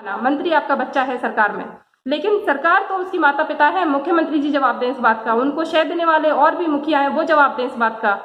मंत्री आपका बच्चा है सरकार में, लेकिन सरकार तो उसकी माता पिता है। मुख्यमंत्री जी जवाब दें इस बात का, उनको शह देने वाले और भी मुखिया हैं, वो जवाब दें इस बात का।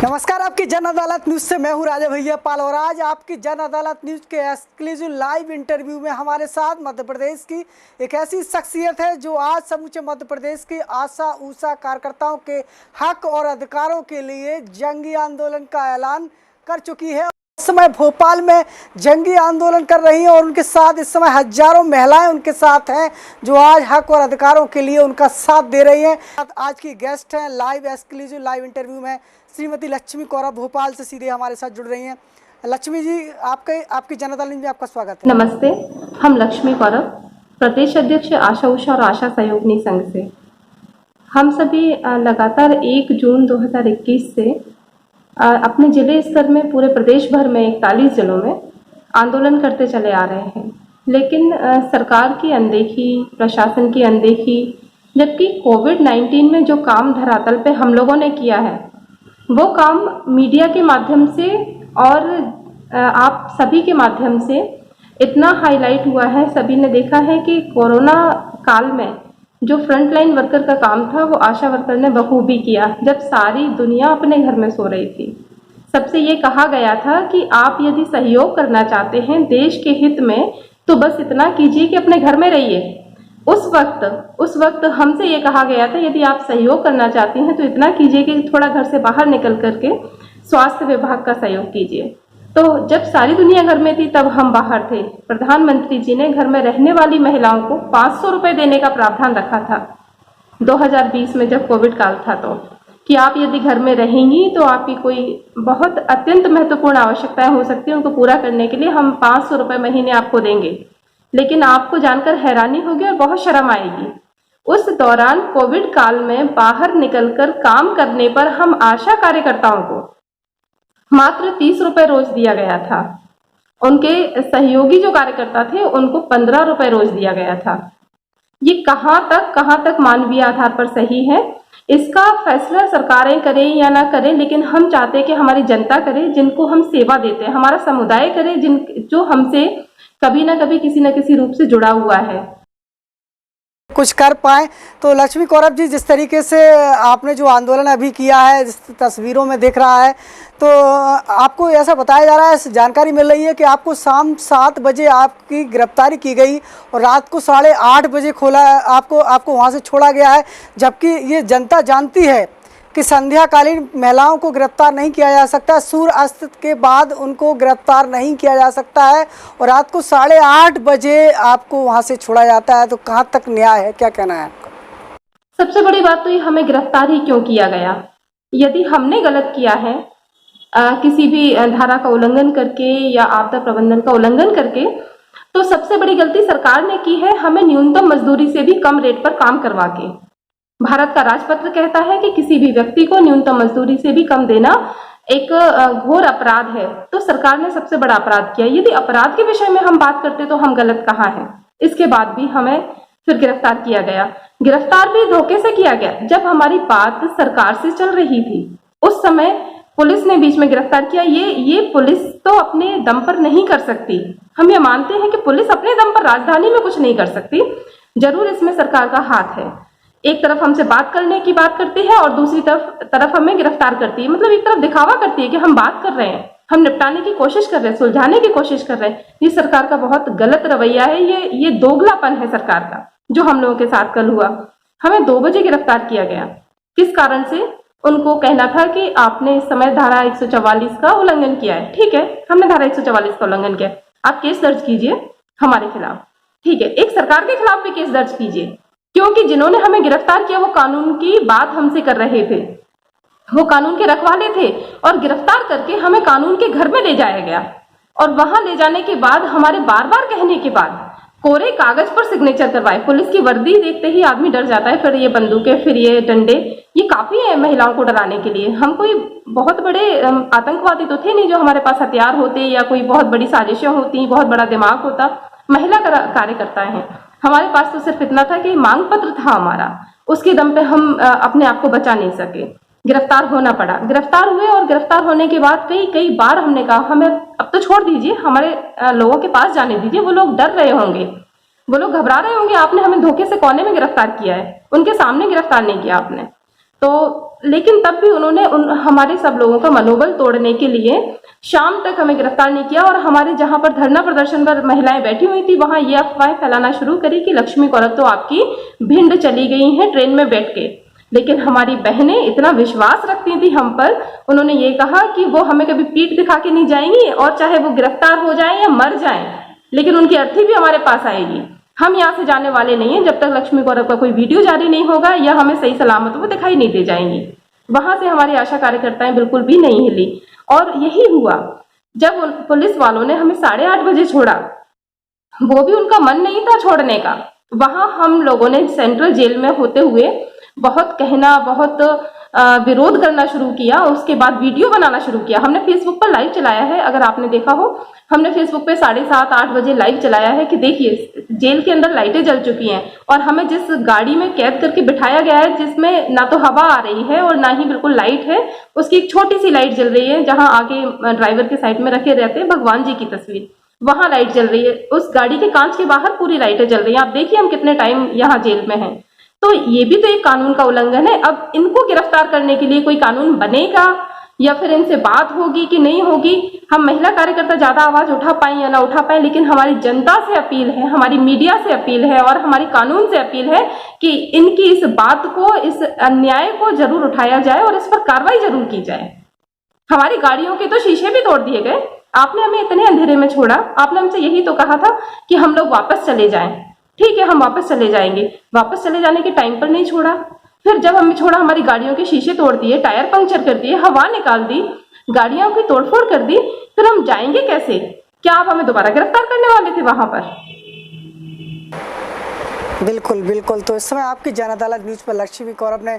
नमस्कार, आपकी जन अदालत न्यूज से मैं हूं राजा भैया पाल और आज आपकी जन अदालत न्यूज के एक्सक्लूसिव लाइव इंटरव्यू में हमारे साथ मध्य प्रदेश की एक ऐसी शख्सियत है जो आज समूचे मध्य प्रदेश के आशा ऊषा कार्यकर्ताओं के हक और अधिकारों के लिए जंगी आंदोलन का ऐलान कर चुकी है। इस समय भोपाल में जंगी आंदोलन कर रही हैं और उनके साथ इस समय हजारों महिलाएं उनके साथ हैं जो आज हक और अधिकारों के लिए उनका साथ दे रही हैं। आज की गेस्ट हैं लाइव एक्सक्लूसिव लाइव इंटरव्यू में श्रीमती लक्ष्मी कौरव भोपाल से सीधे हमारे साथ जुड़ रही हैं। लक्ष्मी जी, आपकी जन अदालत में आपका स्वागत है। नमस्ते, हम लक्ष्मी कौरव, प्रदेश अध्यक्ष आशा ऊषा और आशा सहयोगिनी संघ से। हम सभी लगातार 1 जून 2021 से अपने जिले स्तर में पूरे प्रदेश भर में 41 जिलों में आंदोलन करते चले आ रहे हैं, लेकिन सरकार की अनदेखी, प्रशासन की अनदेखी, जबकि कोविड-19 में जो काम धरातल पे हम लोगों ने किया है वो काम मीडिया के माध्यम से और आप सभी के माध्यम से इतना हाईलाइट हुआ है। सभी ने देखा है कि कोरोना काल में जो फ्रंटलाइन वर्कर का काम था वो आशा वर्कर ने बखूबी किया, जब सारी दुनिया अपने घर में सो रही थी। सबसे ये कहा गया था कि आप यदि सहयोग करना चाहते हैं देश के हित में तो बस इतना कीजिए कि अपने घर में रहिए। उस वक्त हमसे ये कहा गया था यदि आप सहयोग करना चाहती हैं तो इतना कीजिए कि थोड़ा घर से बाहर निकल करके स्वास्थ्य विभाग का सहयोग कीजिए। तो जब सारी दुनिया घर में थी तब हम बाहर थे। प्रधानमंत्री जी ने घर में रहने वाली महिलाओं को 500 रुपए देने का प्रावधान रखा था 2020 में जब कोविड काल था, तो कि आप यदि घर में रहेंगी तो आपकी कोई बहुत अत्यंत महत्वपूर्ण आवश्यकताएं हो सकती है, उनको पूरा करने के लिए हम 500 रुपए महीने आपको देंगे। लेकिन आपको जानकर हैरानी होगी और बहुत शर्म आएगी, उस दौरान कोविड काल में बाहर निकलकर काम करने पर हम आशा कार्यकर्ताओं को मात्र 30 रुपए रोज दिया गया था। उनके सहयोगी जो कार्यकर्ता थे उनको 15 रुपए रोज दिया गया था। ये कहां तक मानवीय आधार पर सही है? इसका फैसला सरकारें करें या ना करें, लेकिन हम चाहते हैं कि हमारी जनता करे, जिनको हम सेवा देते हैं, हमारा समुदाय करे, जो हमसे कभी ना कभी किसी न किसी रूप से जुड़ा हुआ है, कुछ कर पाए। तो लक्ष्मी कौरव जी, जिस तरीके से आपने जो आंदोलन अभी किया है, जिस तस्वीरों में दिख रहा है, तो आपको ऐसा बताया जा रहा है, जानकारी मिल रही है कि आपको शाम 7 बजे आपकी गिरफ्तारी की गई और रात को 8:30 बजे आपको वहां से छोड़ा गया है, जबकि ये जनता जानती है कि संध्याकालीन महिलाओं को गिरफ्तार नहीं किया जा सकता, सूर्य अस्त के बाद उनको गिरफ्तार नहीं किया जा सकता है और रात को 8:30 बजे आपको वहां से छोड़ा जाता है। तो कहां तक न्याय है, क्या कहना है आपका? सबसे बड़ी बात तो ये, हमें गिरफ्तार ही क्यों किया गया? यदि हमने गलत किया है किसी भी धारा का उल्लंघन करके या आपदा प्रबंधन का उल्लंघन करके, तो सबसे बड़ी गलती सरकार ने की है हमें न्यूनतम मजदूरी से भी कम रेट पर काम करवा के। भारत का राजपत्र कहता है कि किसी भी व्यक्ति को न्यूनतम मजदूरी से भी कम देना एक घोर अपराध है। तो सरकार ने सबसे बड़ा अपराध किया। यदि अपराध के विषय में हम बात करते तो हम गलत कहाँ हैं? इसके बाद भी हमें फिर गिरफ्तार किया गया। गिरफ्तार भी धोखे से किया गया। जब हमारी बात सरकार से चल रही थी उस समय पुलिस ने बीच में गिरफ्तार किया। ये पुलिस तो अपने दम पर नहीं कर सकती। हम ये मानते हैं कि पुलिस अपने दम पर राजधानी में कुछ नहीं कर सकती, जरूर इसमें सरकार का हाथ है। एक तरफ हमसे बात करने की बात करती है और दूसरी तरफ हमें गिरफ्तार करती है। मतलब एक तरफ दिखावा करती है कि हम बात कर रहे हैं, हम निपटाने की कोशिश कर रहे हैं, सुलझाने की कोशिश कर रहे हैं। ये सरकार का बहुत गलत रवैया है। ये दोगलापन है सरकार का, जो हम लोगों के साथ कल हुआ। हमें 2 बजे गिरफ्तार किया गया। किस कारण से? उनको कहना था कि आपने इस समय धारा 144 का उल्लंघन किया है। ठीक है, हमने धारा 144 का उल्लंघन किया, आप केस दर्ज कीजिए हमारे खिलाफ। ठीक है, एक सरकार के खिलाफ भी केस दर्ज कीजिए, क्योंकि जिन्होंने हमें गिरफ्तार किया वो कानून की बात हमसे कर रहे थे, वो कानून के रखवाले थे और गिरफ्तार करके हमें कानून के घर में ले जाया गया। और वहां ले जाने के बाद हमारे बार बार कहने के बाद कोरे कागज पर सिग्नेचर करवाए। पुलिस की वर्दी देखते ही आदमी डर जाता है, फिर ये बंदूकें, फिर ये डंडे, ये काफी है महिलाओं को डराने के लिए। हम कोई बहुत बड़े आतंकवादी तो थे नहीं जो हमारे पास हथियार होते या कोई बहुत बड़ी साजिशें होती, बहुत बड़ा दिमाग होता। महिला कार्यकर्ता हैं, हमारे पास तो सिर्फ इतना था कि मांग पत्र था हमारा, उसके दम पे हम अपने आप को बचा नहीं सके। गिरफ्तार होना पड़ा। गिरफ्तार हुए और गिरफ्तार होने के बाद कई कई बार हमने कहा हमें अब तो छोड़ दीजिए, हमारे लोगों के पास जाने दीजिए, वो लोग डर रहे होंगे, वो लोग घबरा रहे होंगे, आपने हमें धोखे से कोने में गिरफ्तार किया है, उनके सामने गिरफ्तार नहीं किया आपने। तो लेकिन तब भी उन्होंने हमारे सब लोगों का मनोबल तोड़ने के लिए शाम तक हमें गिरफ्तार नहीं किया और हमारे जहां पर धरना प्रदर्शन पर महिलाएं बैठी हुई थी वहां ये अफवाहें फैलाना शुरू करी कि लक्ष्मी कौरव तो आपकी भिंड चली गई हैं ट्रेन में बैठ के। लेकिन हमारी बहनें इतना विश्वास रखती थी हम पर, उन्होंने ये कहा कि वो हमें कभी पीठ दिखा के नहीं जाएंगी और चाहे वो गिरफ्तार हो जाएं या मर जाएं, लेकिन उनकी अर्थी भी हमारे पास आएगी। हम यहाँ से जाने वाले नहीं हैं जब तक लक्ष्मी कौरव का कोई वीडियो जारी नहीं होगा या हमें सही सलामत वो दिखाई नहीं दे जाएंगी। वहां से हमारी आशा कार्यकर्ताएं बिल्कुल भी नहीं हिली और यही हुआ जब पुलिस वालों ने हमें 8:30 बजे छोड़ा, वो भी उनका मन नहीं था छोड़ने का। वहां हम लोगों ने सेंट्रल जेल में होते हुए बहुत कहना, बहुत विरोध करना शुरू किया, उसके बाद वीडियो बनाना शुरू किया। हमने फेसबुक पर लाइव चलाया है, अगर आपने देखा हो, हमने फेसबुक पे 7:30-8 बजे लाइव चलाया है कि देखिए जेल के अंदर लाइटें जल चुकी हैं और हमें जिस गाड़ी में कैद करके बिठाया गया है जिसमें ना तो हवा आ रही है और ना ही बिल्कुल लाइट है, उसकी एक छोटी सी लाइट जल रही है जहां आगे ड्राइवर के साइड में रखे रहते हैं भगवान जी की तस्वीर, वहां लाइट जल रही है। उस गाड़ी के कांच के बाहर पूरी लाइटें जल रही हैं। आप देखिए हम कितने टाइम यहाँ जेल में हैं। तो ये भी तो एक कानून का उल्लंघन है। अब इनको गिरफ्तार करने के लिए कोई कानून बनेगा या फिर इनसे बात होगी कि नहीं होगी, हम महिला कार्यकर्ता ज्यादा आवाज उठा पाए या ना उठा पाए, लेकिन हमारी जनता से अपील है, हमारी मीडिया से अपील है और हमारी कानून से अपील है कि इनकी इस बात को, इस अन्याय को जरूर उठाया जाए और इस पर कार्रवाई जरूर की जाए। हमारी गाड़ियों के तो शीशे भी तोड़ दिए गए, आपने हमें इतने अंधेरे में छोड़ा, आपने हमसे यही तो कहा था कि हम लोग वापस चले जाएं। ठीक है, हम वापस चले जाएंगे, वापस चले जाने के टाइम पर नहीं छोड़ा। फिर जब हमें छोड़ा हमारी गाड़ियों के शीशे तोड़ दिए, टायर पंक्चर कर दिए, हवा निकाल दी, गाड़ियों की तोड़फोड़ कर दी, फिर हम जाएंगे कैसे? क्या आप हमें दोबारा गिरफ्तार करने वाले थे वहां पर? बिल्कुल बिल्कुल। तो इस समय आपकी जन अदालत न्यूज़ पर लक्ष्मी कौरव ने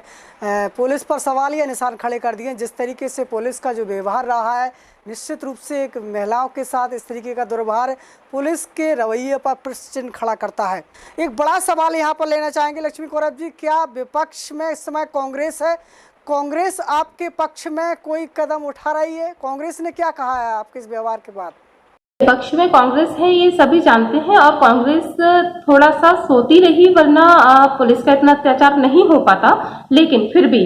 पुलिस पर सवाल या निशान खड़े कर दिए। जिस तरीके से पुलिस का जो व्यवहार रहा है, निश्चित रूप से एक महिलाओं के साथ इस तरीके का दुर्व्यवहार पुलिस के रवैये पर प्रश्न चिन्ह खड़ा करता है। एक बड़ा सवाल यहाँ पर लेना चाहेंगे लक्ष्मी कौरव जी, क्या विपक्ष में इस समय कांग्रेस है? कांग्रेस आपके पक्ष में कोई कदम उठा रही है? कांग्रेस ने क्या कहा है आपके इस व्यवहार के बाद? पक्ष में कांग्रेस है ये सभी जानते हैं और कांग्रेस थोड़ा सा सोती रही, वरना पुलिस का इतना अत्याचार नहीं हो पाता। लेकिन फिर भी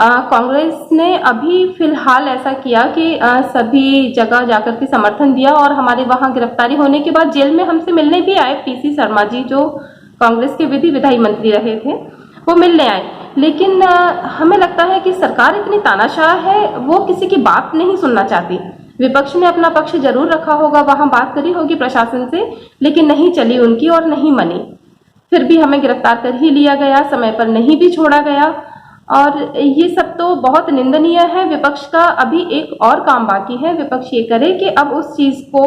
कांग्रेस ने अभी फिलहाल ऐसा किया कि सभी जगह जाकर के समर्थन दिया और हमारे वहां गिरफ्तारी होने के बाद जेल में हमसे मिलने भी आए पीसी शर्मा जी, जो कांग्रेस के विधायी मंत्री रहे थे, वो मिलने आए। लेकिन हमें लगता है कि सरकार इतनी तानाशाह है, वो किसी की बात नहीं सुनना चाहती। विपक्ष ने अपना पक्ष जरूर रखा होगा, वहां बात करी होगी प्रशासन से, लेकिन नहीं चली उनकी और नहीं मनी। फिर भी हमें गिरफ्तार कर ही लिया गया, समय पर नहीं भी छोड़ा गया और ये सब तो बहुत निंदनीय है। विपक्ष का अभी एक और काम बाकी है, विपक्ष ये करे कि अब उस चीज को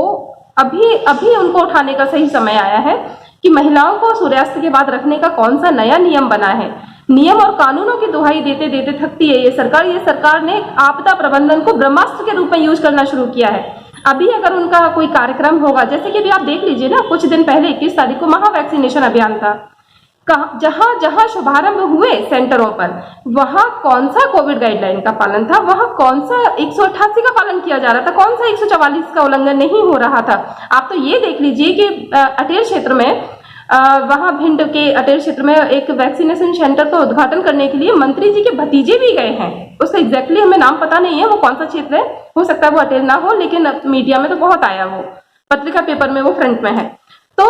अभी उनको उठाने का सही समय आया है कि महिलाओं को सूर्यास्त के बाद रखने का कौन सा नया नियम बना है। नियम और कानूनों की दुहाई देते देते थकती है ये सरकार। ये सरकार ने आपदा प्रबंधन को ब्रह्मास्त्र के रूप में यूज करना शुरू किया है। अभी अगर उनका कोई कार्यक्रम होगा, जैसे कि अभी आप देख लीजिए ना, कुछ दिन पहले 21 तारीख को महा वैक्सीनेशन अभियान था, जहां जहां शुभारंभ हुए सेंटरों पर, वहां कौन सा कोविड गाइडलाइन का पालन था, वहां कौन सा 188 का पालन किया जा रहा था, कौन सा 144 का उल्लंघन नहीं हो रहा था। आप तो ये देख लीजिए कि अटेर क्षेत्र में, वहां भिंड के अटेर क्षेत्र में एक वैक्सीनेशन सेंटर का उद्घाटन करने के लिए मंत्री जी के भतीजे भी गए हैं। उसका एग्जैक्टली हमें नाम पता नहीं है वो कौन सा क्षेत्र है, हो सकता है वो अटेर ना हो, लेकिन मीडिया में तो बहुत आया, वो पत्रिका पेपर में वो फ्रंट में है। तो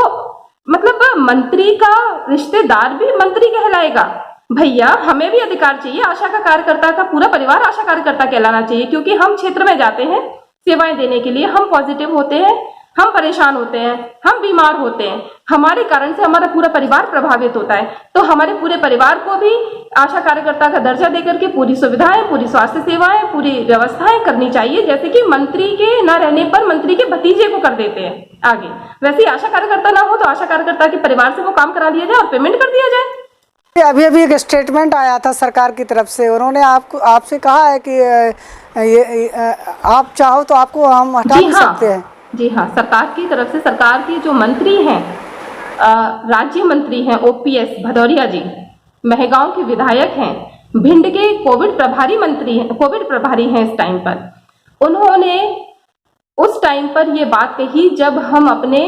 मतलब मंत्री का रिश्तेदार भी मंत्री कहलाएगा। भैया, हमें भी अधिकार चाहिए। आशा का कार्यकर्ता का पूरा परिवार आशा कार्यकर्ता कहलाना चाहिए, क्योंकि हम क्षेत्र में जाते हैं सेवाएं देने के लिए, हम पॉजिटिव होते हैं, हम परेशान होते हैं, हम बीमार होते हैं, हमारे कारण से हमारा पूरा परिवार प्रभावित होता है। तो हमारे पूरे परिवार को भी आशा कार्यकर्ता का दर्जा देकर के पूरी सुविधाएं, पूरी स्वास्थ्य सेवाएं, पूरी व्यवस्थाएं करनी चाहिए, जैसे कि मंत्री के न रहने पर मंत्री के भतीजे को कर देते हैं आगे। वैसे ही आशा कार्यकर्ता ना हो तो आशा कार्यकर्ता के परिवार से वो काम करा लिया जाए और पेमेंट कर दिया जाए। अभी एक स्टेटमेंट आया था सरकार की तरफ से, उन्होंने आपसे कहा है कि ये आप चाहो तो आपको हम हटा भी सकते हैं। जी हाँ, सरकार की तरफ से, सरकार के जो मंत्री हैं, राज्य मंत्री हैं ओपीएस भदौरिया जी, महगांव के विधायक हैं, भिंड के कोविड प्रभारी हैं इस टाइम पर। उन्होंने उस टाइम पर ये बात कही जब हम अपने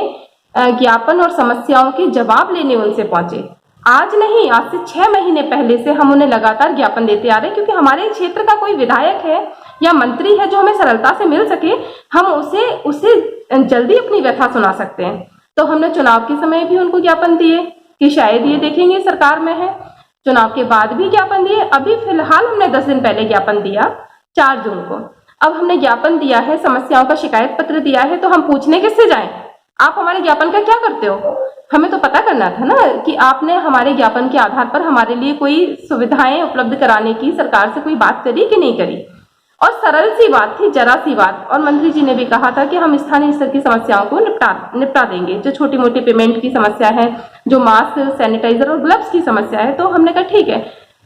ज्ञापन और समस्याओं के जवाब लेने उनसे पहुंचे। आज नहीं, आज से 6 महीने पहले से हम उन्हें लगातार ज्ञापन देते आ रहे हैं, क्योंकि हमारे क्षेत्र का कोई विधायक है या मंत्री है जो हमें सरलता से मिल सके, हम उसे जल्दी अपनी व्यथा सुना सकते हैं। तो हमने चुनाव के समय भी उनको ज्ञापन दिए कि शायद ये देखेंगे सरकार में है। चुनाव के बाद भी ज्ञापन दिए। अभी फिलहाल हमने 10 दिन पहले ज्ञापन दिया, 4 जून को। अब हमने ज्ञापन दिया है, समस्याओं का शिकायत पत्र दिया है, तो हम पूछने किससे जाएं? आप हमारे ज्ञापन का क्या करते हो? हमें तो पता करना था ना कि आपने हमारे ज्ञापन के आधार पर हमारे लिए कोई सुविधाएं उपलब्ध कराने की सरकार से कोई बात करी कि नहीं करी। और सरल सी बात थी, जरा सी बात। और मंत्री जी ने भी कहा था कि हम स्थानीय स्तर की समस्याओं को निपटा देंगे, जो छोटी मोटी पेमेंट की समस्या है, जो मास्क, सैनिटाइजर और ग्लव्स की समस्या है। तो हमने कहा ठीक है।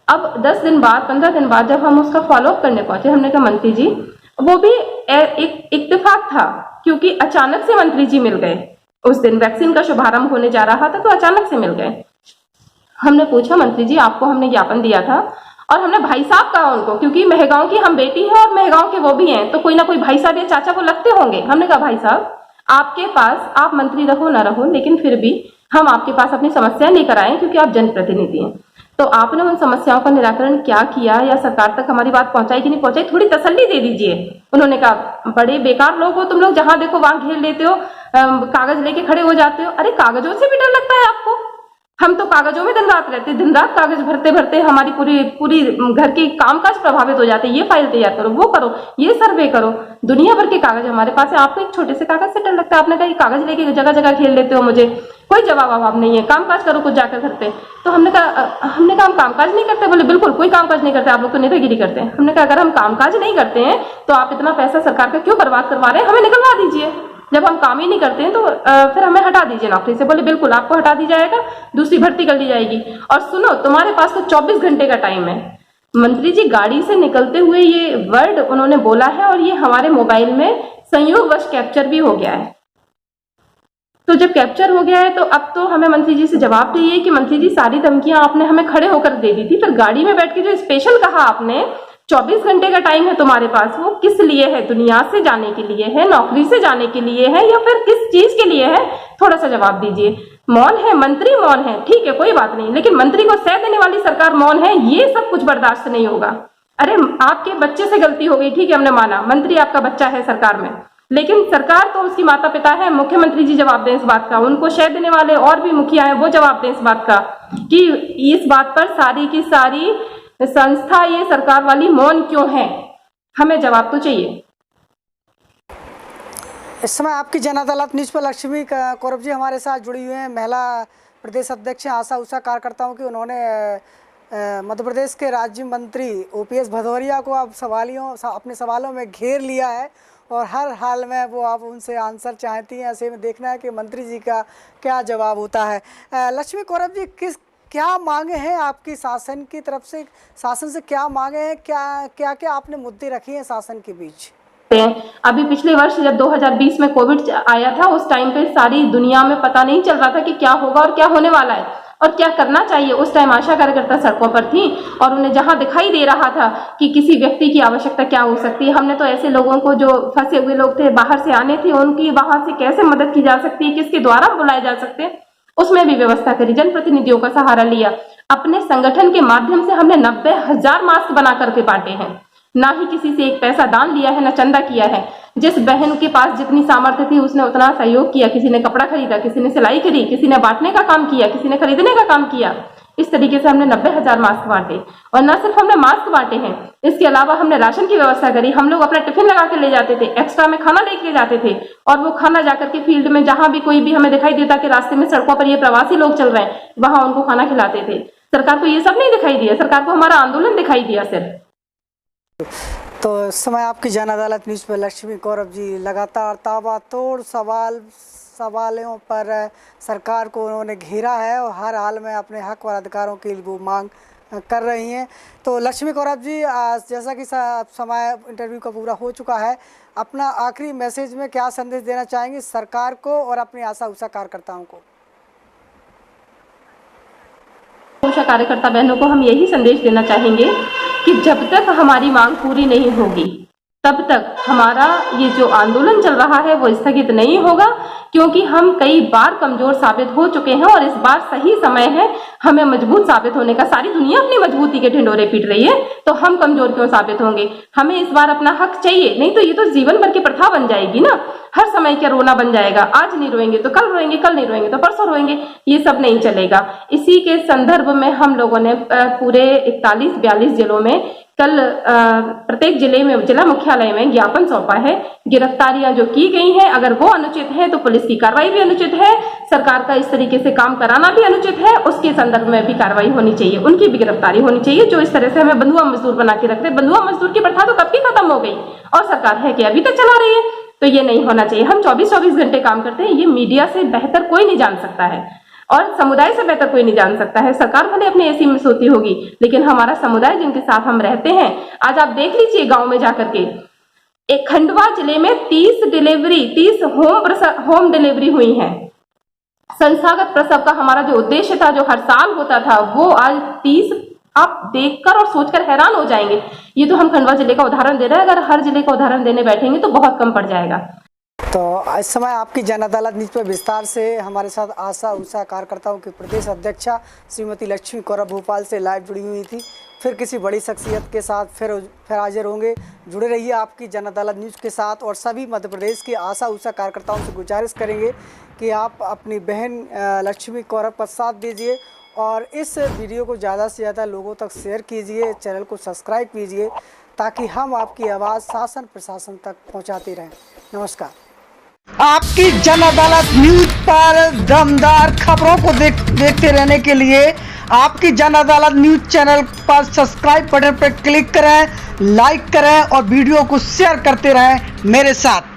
अब 10 दिन बाद, 15 दिन बाद जब हम उसका फॉलोअप करने पहुंचे, हमने कहा मंत्री जी, वो भी एक इत्तेफाक था, क्योंकि अचानक से मंत्री जी मिल गए। उस दिन वैक्सीन का शुभारंभ होने जा रहा था, तो अचानक से मिल गए। हमने पूछा मंत्री जी, आपको हमने ज्ञापन दिया था, और हमने भाई साहब कहा उनको, क्योंकि महगांव की हम बेटी हैं और महगांव के वो भी हैं, तो कोई ना कोई भाई साहब या चाचा को लगते होंगे। हमने कहा भाई साहब, आपके पास, आप मंत्री रहो ना रहो, लेकिन फिर भी हम आपके पास अपनी समस्या लेकर आए, क्योंकि आप जनप्रतिनिधि हैं। तो आपने उन समस्याओं का निराकरण क्या किया या सरकार तक हमारी बात पहुंचाई कि नहीं पहुंचाई, थोड़ी तसल्ली दे दीजिए। उन्होंने कहा बड़े बेकार लोग हो तुम लोग, जहां देखो वहां घेर लेते हो, कागज लेके खड़े हो जाते हो। अरे कागजों से भी डर लगता है आपको? हम तो कागजों में दिन रात रहते, दिन रात कागज भरते भरते हमारी पूरी घर की कामकाज प्रभावित हो जाते हैं। ये फाइल तैयार करो, वो करो, ये सर्वे करो, दुनिया भर के कागज हमारे पास है। आपको एक छोटे से कागज से डर लगता है? आपने कहा कागज लेके जगह जगह घेर लेते हो मुझे, कोई जवाब नहीं है, कामकाज करो कुछ जाकर करते। तो हमने कहा हम कामकाज नहीं करते। बोले बिल्कुल कोई कामकाज नहीं करते, आप लोग तो नेतागिरी करते हैं। हमने कहा अगर हम कामकाज नहीं करते हैं तो आप इतना पैसा सरकार का क्यों बर्बाद करवा रहे हैं? हमें निकलवा दीजिए। जब हम काम ही नहीं करते हैं तो फिर हमें हटा दीजिए नौकरी से। बोले बिल्कुल आपको हटा दी जाएगा, दूसरी भर्ती कर ली जाएगी। और सुनो, तुम्हारे पास तो 24 घंटे का टाइम है। मंत्री जी गाड़ी से निकलते हुए ये वर्ड उन्होंने बोला है, और ये हमारे मोबाइल में संयोगवश कैप्चर भी हो गया है। तो जब कैप्चर हो गया है तो अब तो हमें मंत्री जी से जवाब चाहिए कि मंत्री जी सारी धमकियां आपने हमें खड़े होकर दे दी थी, फिर गाड़ी में बैठ के जो स्पेशल कहा आपने 24 घंटे का टाइम है तुम्हारे पास, वो किस लिए है? दुनिया से जाने के लिए है, नौकरी से जाने के लिए है, या फिर किस चीज के लिए है? थोड़ा सा जवाब दीजिए। मौन है, मंत्री मौन है, ठीक है कोई बात नहीं, लेकिन मंत्री को सह देने वाली सरकार मौन है, ये सब कुछ बर्दाश्त नहीं होगा। अरे आपके बच्चे से गलती हो गई, ठीक है हमने माना, मंत्री आपका बच्चा है सरकार में, लेकिन सरकार तो उसकी माता पिता है। मुख्यमंत्री जी जवाब दें इस बात का, उनको शह देने वाले और भी मुखिया हैं, वो जवाब दें इस बात का कि इस बात पर सारी की सारी संस्था, ये सरकार वाली मौन क्यों है? हमें जवाब तो चाहिए। इस समय आपकी जन अदालत न्यूज़ पर लक्ष्मी कौरव जी हमारे साथ जुड़ी हुई हैं, महिला प्रदेश अध्यक्ष आशा उषा कार्यकर्ताओं की। उन्होंने मध्य प्रदेश के राज्य मंत्री OPS भदौरिया को अब अपने सवालों में घेर लिया है, और हर हाल में वो आप उनसे आंसर चाहती हैं। ऐसे में देखना है कि मंत्री जी का क्या जवाब होता है। लक्ष्मी कौरव जी, क्या मांगे हैं आपकी शासन की तरफ से? शासन से क्या मांगे हैं? क्या क्या आपने मुद्दे रखे हैं शासन के बीच? अभी पिछले वर्ष जब 2020 में कोविड आया था, उस टाइम पे सारी दुनिया में पता नहीं चल रहा था कि क्या होगा और क्या होने वाला है और क्या करना चाहिए। उस टाइम आशा कार्यकर्ता सड़कों पर थी, और उन्हें जहां दिखाई दे रहा था कि किसी व्यक्ति की आवश्यकता क्या हो सकती है, हमने तो ऐसे लोगों को, जो फंसे हुए लोग थे, बाहर से आने थे, उनकी वहां से कैसे मदद की जा सकती है, किसके द्वारा बुलाए जा सकते हैं, उसमें भी व्यवस्था करी। जनप्रतिनिधियों का सहारा लिया। अपने संगठन के माध्यम से हमने 90,000 मास्क बना करके बांटे हैं। ना ही किसी से एक पैसा दान लिया है, ना चंदा किया है। जिस बहन के पास जितनी सामर्थ्य थी उसने उतना सहयोग किया। किसी ने कपड़ा खरीदा, किसी ने सिलाई करी, किसी ने बांटने का काम किया, किसी ने खरीदने का काम किया। इस तरीके से हमने 90,000 मास्क बांटे। और न सिर्फ हमने मास्क बांटे हैं, इसके अलावा हमने राशन की व्यवस्था करी। हम लोग अपना टिफिन लगा के ले जाते थे, एक्स्ट्रा में खाना लेके जाते थे, और वो खाना जाकर के फील्ड में जहां भी कोई भी हमें दिखाई देता कि रास्ते में सड़कों पर ये प्रवासी लोग चल रहे हैं, वहां उनको खाना खिलाते थे। सरकार को ये सब नहीं दिखाई दिया, सरकार को हमारा आंदोलन दिखाई दिया सिर्फ। तो इस समय आपकी जन अदालत न्यूज़ पर लक्ष्मी कौरव जी लगातार ताबड़तोड़ सवालों पर सरकार को उन्होंने घेरा है, और हर हाल में अपने हक और अधिकारों की वो मांग कर रही हैं। तो लक्ष्मी कौरव जी, जैसा कि समय इंटरव्यू का पूरा हो चुका है, अपना आखिरी मैसेज में क्या संदेश देना चाहेंगे सरकार को और अपनी आशा उषा कार्यकर्ताओं को? आशा कार्यकर्ता बहनों को हम यही संदेश देना चाहेंगे कि जब तक हमारी मांग पूरी नहीं होगी तब तक हमारा ये जो आंदोलन चल रहा है वो स्थगित नहीं होगा, क्योंकि हम कई बार कमजोर साबित हो चुके हैं और इस बार सही समय है हमें मजबूत साबित होने का। सारी दुनिया अपनी मजबूती के ढिंढोरे पीट रही है, तो हम कमजोर क्यों साबित होंगे? हमें इस बार अपना हक चाहिए, नहीं तो ये तो जीवन भर की प्रथा बन जाएगी ना। हर समय क्या रोना बन जाएगा, आज नहीं रोएंगे तो कल रोएंगे, कल नहीं रोएंगे तो परसों रोएंगे, ये सब नहीं चलेगा। इसी के संदर्भ में हम लोगों ने पूरे 41-42 जिलों में कल प्रत्येक जिले में जिला मुख्यालय में ज्ञापन सौंपा है। गिरफ्तारियां जो की गई हैं अगर वो अनुचित है तो पुलिस की कार्रवाई भी अनुचित है, सरकार का इस तरीके से काम कराना भी अनुचित है, उसके संदर्भ में भी कार्रवाई होनी चाहिए, उनकी भी गिरफ्तारी होनी चाहिए जो इस तरह से हमें बंधुआ मजदूर बना के रख रहे। बंधुआ मजदूर की प्रथा तो कब की खत्म हो गई और सरकार है कि अभी तक चला रही है, तो ये नहीं होना चाहिए। हम 24-24 घंटे काम करते हैं, ये मीडिया से बेहतर कोई नहीं जान सकता है और समुदाय से बेहतर कोई नहीं जान सकता है। सरकार भले अपने एसी में सोती होगी, लेकिन हमारा समुदाय जिनके साथ हम रहते हैं, आज आप देख लीजिए गांव में जाकर के, एक खंडवा जिले में 30 होम डिलीवरी हुई है। संस्थागत प्रसव का हमारा जो उद्देश्य था, जो हर साल होता था, वो आज 30 आप देखकर और सोचकर हैरान हो जाएंगे। ये तो हम खंडवा जिले का उदाहरण दे रहे हैं, अगर हर जिले का उदाहरण देने बैठेंगे तो बहुत कम पड़ जाएगा। तो इस समय आपकी जन अदालत न्यूज पर विस्तार से हमारे साथ आशा उषा कार्यकर्ताओं की प्रदेश अध्यक्षा श्रीमती लक्ष्मी कौरव भोपाल से लाइव जुड़ी हुई थी। फिर किसी बड़ी शख्सियत के साथ फिर हाजिर होंगे। जुड़े रहिए आपकी जन अदालत न्यूज़ के साथ और सभी मध्य प्रदेश की आशा उषा कार्यकर्ताओं से गुजारिश करेंगे कि आप अपनी बहन लक्ष्मी कौरव का साथ दीजिए और इस वीडियो को ज़्यादा से ज़्यादा लोगों तक शेयर कीजिए, चैनल को सब्सक्राइब कीजिए ताकि हम आपकी आवाज़ शासन प्रशासन तक पहुँचाते रहें। नमस्कार। आपकी जन अदालत न्यूज पर दमदार खबरों को देखते रहने के लिए आपकी जन अदालत न्यूज चैनल पर सब्सक्राइब बटन पर क्लिक करें, लाइक करें और वीडियो को शेयर करते रहें मेरे साथ।